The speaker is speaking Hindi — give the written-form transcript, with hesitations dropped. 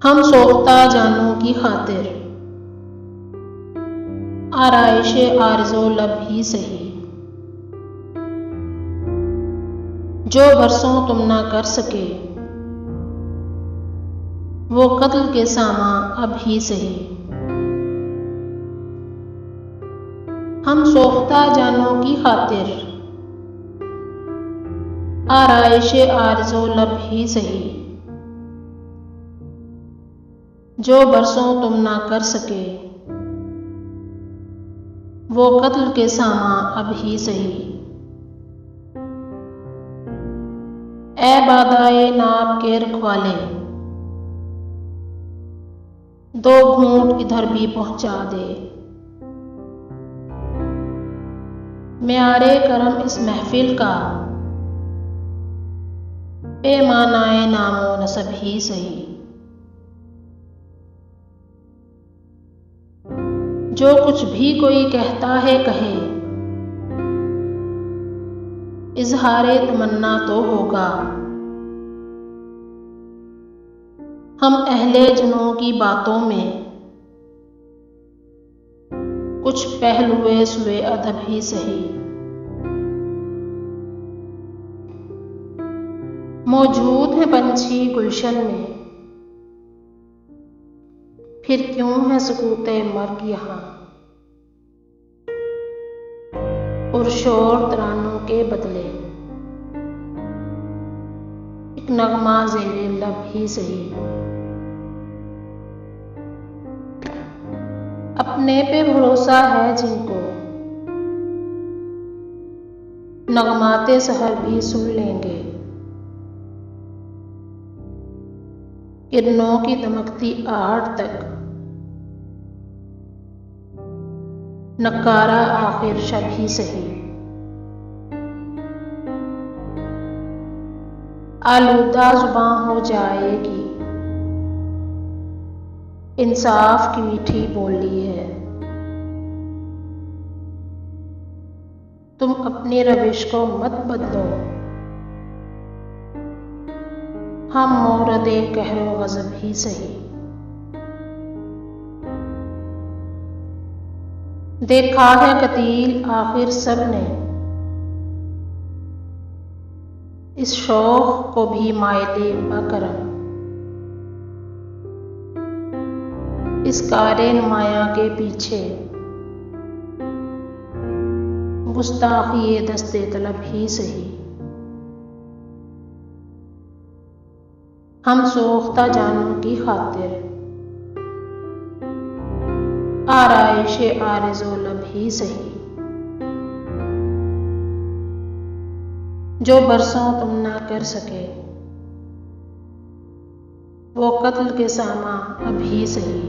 हम सोख्ता जानों की खातिर आराइशे आरज़ो लब ही सही, जो बरसों तुम ना कर सके वो कत्ल के सामा अब ही सही। हम सोख्ता जानों की खातिर आराइशे आरज़ो लब ही सही, जो बरसों तुम ना कर सके वो कत्ल के सामा अब ही सही। ए बादाए नाब के रखवाले, दो घूंट इधर भी पहुंचा दे। म्यारे करम इस महफिल का पैमानाए नामो नसब ही सही। जो कुछ भी कोई कहता है कहे, इजहारे तमन्ना तो होगा। हम अहले जुनूं की बातों में कुछ पहलुए सुए अदब ही सही। मौजूद है पंछी गुलशन में, फिर क्यों है सुकूते मर्ग यहाँ। पुरशोर तरानों के बदले एक नगमा ज़ेरे लब ही सही। अपने पे भरोसा है जिनको नगमाते सहर भी सुन लेंगे। किरणों की दमकती आहट तक नकारा आखिर शब ही सही। आलूदा जुबां हो जाएगी, इंसाफ की मीठी बोली है। तुम अपनी रविश को मत बदलो, हम मोरदे कहरो गज़ब ही सही। देखा है कतील आखिर सब ने इस शौक को भी मायले बकरम। इस कारे नुमाया के पीछे गुस्ताखिए दस्ते तलब ही सही। हम सोख्ता जानों की खातिर आराइशे आरज़ो लब ही सही, जो बरसों तुम ना कर सके वो कत्ल के सामा अब ही सही।